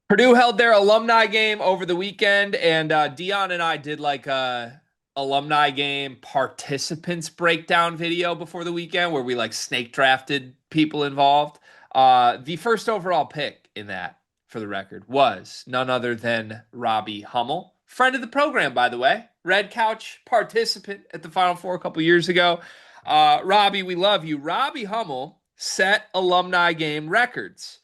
Purdue held their alumni game over the weekend, and Dion and I did like a alumni game participants breakdown video before the weekend where we like snake drafted people involved. The first overall pick in that, for the record, was none other than Robbie Hummel, friend of the program, by the way, Red Couch participant at the Final Four a couple years ago. Robbie, we love you. Robbie Hummel set alumni game records.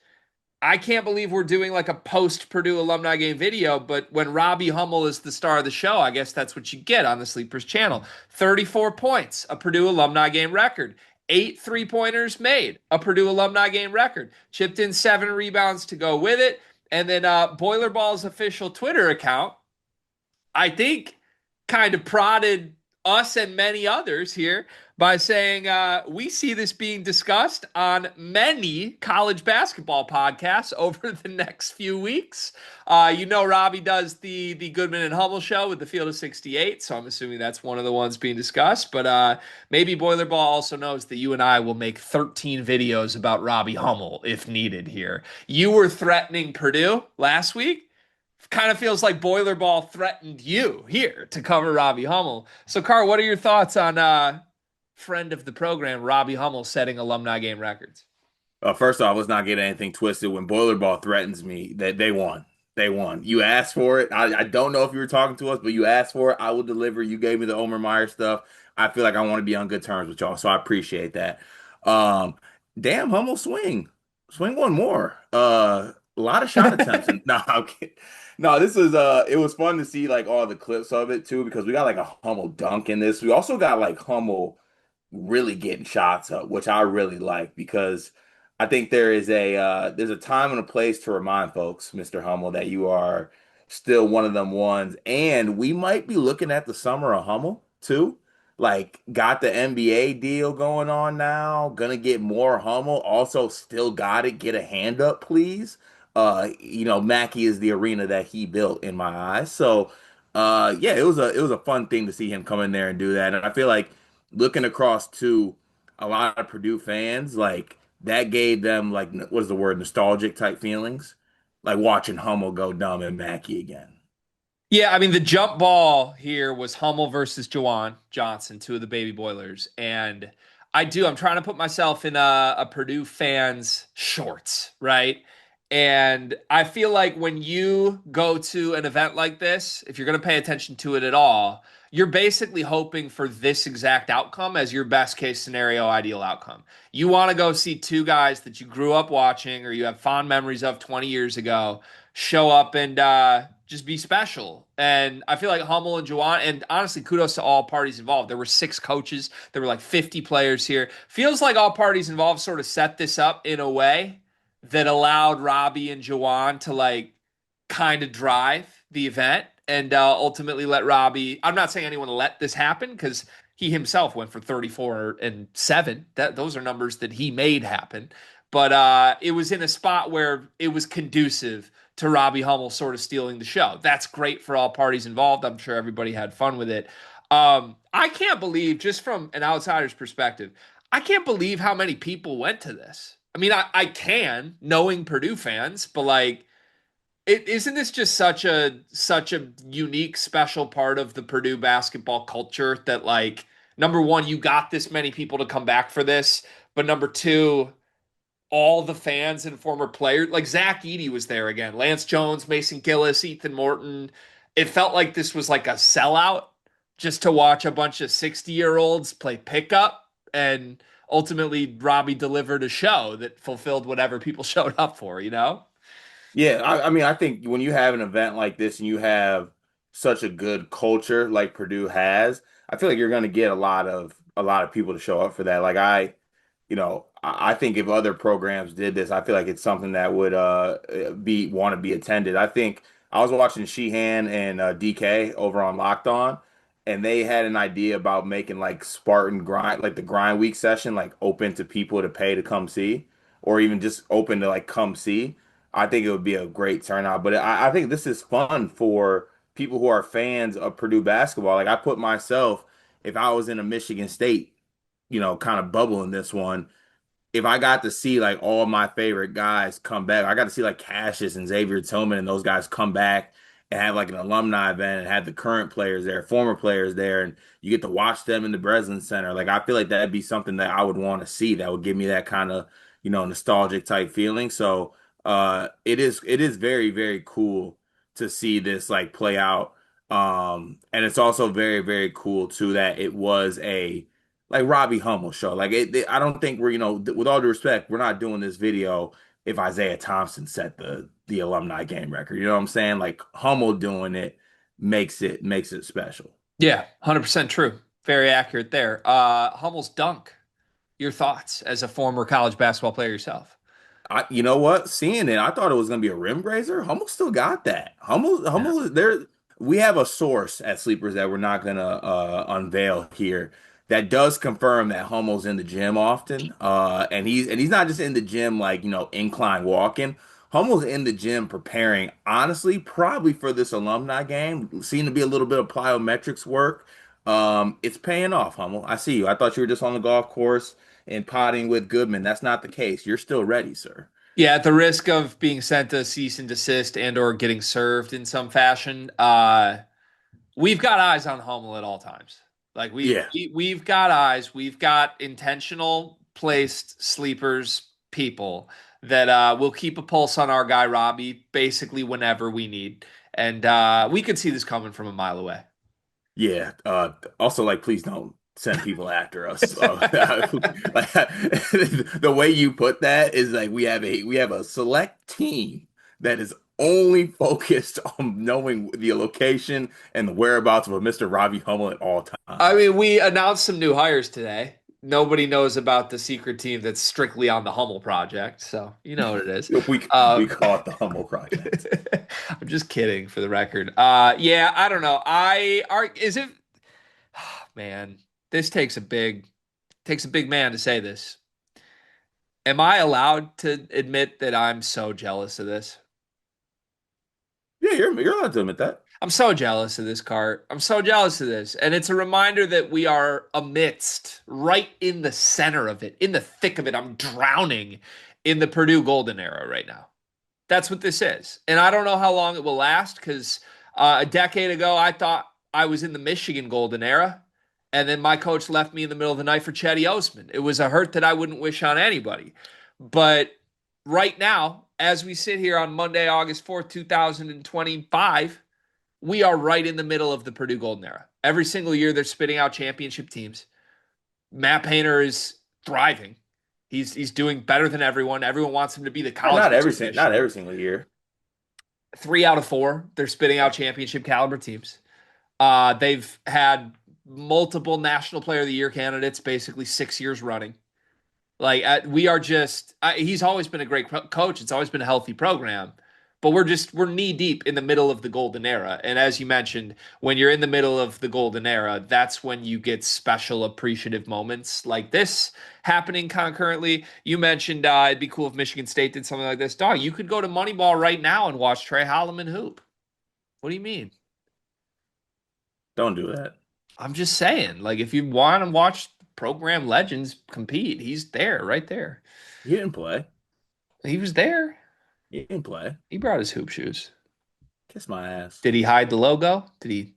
I can't believe we're doing like a post Purdue alumni game video, but when Robbie Hummel is the star of the show, I guess that's what you get on the Sleepers channel. 34 points, a Purdue alumni game record. Eight three-pointers made, a Purdue alumni game record. Chipped in 7 rebounds to go with it. And then Boilerball's official Twitter account, I think, kind of prodded us and many others here by saying we see this being discussed on many college basketball podcasts over the next few weeks. Robbie does the Goodman and Hummel show with the Field of 68, so I'm assuming that's one of the ones being discussed. But maybe Boilerball also knows that you and I will make 13 videos about Robbie Hummel if needed here. You were threatening Purdue last week. Kind of feels like Boilerball threatened you here to cover Robbie Hummel. So, Carr, what are your thoughts on friend of the program, Robbie Hummel, setting alumni game records? First off, let's not get anything twisted. When Boilerball threatens me, that they won. They won. You asked for it. I don't know if you were talking to us, but you asked for it. I will deliver. You gave me the Omer Meyer stuff. I feel like I want to be on good terms with y'all, so I appreciate that. Um, Damn, Hummel swing. Swing one more. A lot of shot attempts. And no, I'm kidding. No, this is it was fun to see like all the clips of it too, because we got like a Hummel dunk in this. We also got like Hummel really getting shots up, which I really like because I think there's a time and a place to remind folks, Mr. Hummel, that you are still one of them ones, and we might be looking at the summer of Hummel too. Like, got the NBA deal going on now, gonna get more Hummel. Also, still got it. Get a hand up, please. Mackey is the arena that he built in my eyes. So, yeah, it was a fun thing to see him come in there and do that. And I feel like looking across to a lot of Purdue fans, like that gave them like what is the word, nostalgic type feelings, like watching Hummel go dumb and Mackey again. Yeah, I mean, the jump ball here was Hummel versus Jawan Johnson, two of the baby boilers. And I'm trying to put myself in a Purdue fan's shorts, right? And I feel like when you go to an event like this, if you're going to pay attention to it at all, you're basically hoping for this exact outcome as your best case scenario, ideal outcome. You want to go see two guys that you grew up watching or you have fond memories of 20 years ago show up and just be special. And I feel like Hummel and Juwan, and honestly, kudos to all parties involved. There were 6 coaches, there were like 50 players here. Feels like all parties involved sort of set this up in a way that allowed Robbie and Juwan to like kind of drive the event and ultimately let Robbie. I'm not saying anyone let this happen because he himself went for 34 and 7. Those are numbers that he made happen. But it was in a spot where it was conducive to Robbie Hummel sort of stealing the show. That's great for all parties involved. I'm sure everybody had fun with it. I can't believe, just from an outsider's perspective, I can't believe how many people went to this. I mean, I can, knowing Purdue fans, but like, isn't this just such a unique, special part of the Purdue basketball culture that like, number one, you got this many people to come back for this, but number two, all the fans and former players. Like Zach Edey was there again. Lance Jones, Mason Gillis, Ethan Morton. It felt like this was like a sellout just to watch a bunch of 60-year-olds play pickup. And ultimately, Robbie delivered a show that fulfilled whatever people showed up for, you know? Yeah, I mean, I think when you have an event like this and you have such a good culture like Purdue has, I feel like you're going to get a lot of people to show up for that. Like I think if other programs did this, I feel like it's something that would be want to be attended. I think I was watching Sheehan and DK over on Locked On, and they had an idea about making like Spartan grind, like the grind week session, like open to people to pay to come see, or even just open to like come see. I think it would be a great turnout. But I think this is fun for people who are fans of Purdue basketball. Like I put myself, if I was in a Michigan State, kind of bubble in this one. if I got to see like all my favorite guys come back, I got to see like Cassius and Xavier Tillman and those guys come back and have like an alumni event and have the current players there, former players there, and you get to watch them in the Breslin Center. Like I feel like that'd be something that I would want to see. That would give me that kind of, nostalgic type feeling. So it is very, very cool to see this like play out. And it's also very, very cool too that it was a like Robbie Hummel show. Like I don't think we're, with all due respect, we're not doing this video if Isaiah Thompson set the alumni game record. You know what I'm saying? Like Hummel doing it makes it special. Yeah, 100% true. Very accurate there. Hummel's dunk. Your thoughts as a former college basketball player yourself? You know what? Seeing it, I thought it was gonna be a rim grazer. Hummel still got that. Yeah. Hummel is there. We have a source at Sleepers that we're not gonna unveil here that does confirm that Hummel's in the gym often. And he's not just in the gym like incline walking. Hummel's in the gym preparing. Honestly, probably for this alumni game. Seemed to be a little bit of plyometrics work. It's paying off, Hummel. I see you. I thought you were just on the golf course and potting with Goodman. That's not the case. You're still ready, sir. Yeah, at the risk of being sent to cease and desist and or getting served in some fashion, we've got eyes on Hummel at all times. Like Yeah. we've got eyes, we've got intentional placed sleepers people that will keep a pulse on our guy Robbie basically whenever we need. And we could see this coming from a mile away. Yeah. Also, like, please don't send people after us. Like, the way you put that is like we have a select team that is only focused on knowing the location and the whereabouts of a Mr. Robbie Hummel at all I times. mean, we announced some new hires today. Nobody knows about the secret team that's strictly on the Hummel project, so you know what it is. We call it the Hummel Project. I'm just kidding for the record. Yeah, I don't know. Is it man, this takes a big man to say this. Am I allowed to admit that I'm so jealous of this? Yeah, you're allowed to admit that. I'm so jealous of this cart. I'm so jealous of this. And it's a reminder that we are amidst, right in the center of it, in the thick of it. I'm drowning in the Purdue golden era right now. That's what this is. And I don't know how long it will last because a decade ago, I thought I was in the Michigan golden era. And then my coach left me in the middle of the night for Chetty Osman. It was a hurt that I wouldn't wish on anybody. But right now, as we sit here on Monday, August 4th, 2025, we are right in the middle of the Purdue golden era. Every single year, they're spitting out championship teams. Matt Painter is thriving. He's doing better than everyone. Everyone wants him to be the college Mr. Not every single year. 3 out of 4, they're spitting out championship caliber teams. They've had multiple National Player of the Year candidates, basically 6 years running. Like we are just, he's always been a great coach. It's always been a healthy program, but we're knee deep in the middle of the golden era. And as you mentioned, when you're in the middle of the golden era, that's when you get special appreciative moments like this happening concurrently. You mentioned it'd be cool if Michigan State did something like this. Dog, you could go to Moneyball right now and watch Trey Holloman hoop. What do you mean? Don't do that. I'm just saying, like if you want to watch program legends compete, he's there, right there. He didn't play. He was there. He didn't play. He brought his hoop shoes. Kiss my ass. Did he hide the logo? Did he?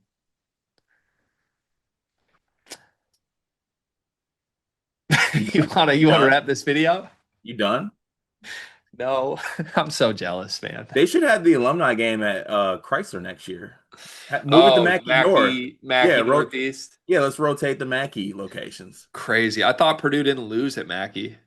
You you done? wanna You you wanna done? wrap this video? You done? No, I'm so jealous, man. They should have the alumni game at Chrysler next year. Move it to Oh, Mackey North. Mackey Yeah, Northeast. let's rotate the Mackey locations. Crazy. I thought Purdue didn't lose at Mackey.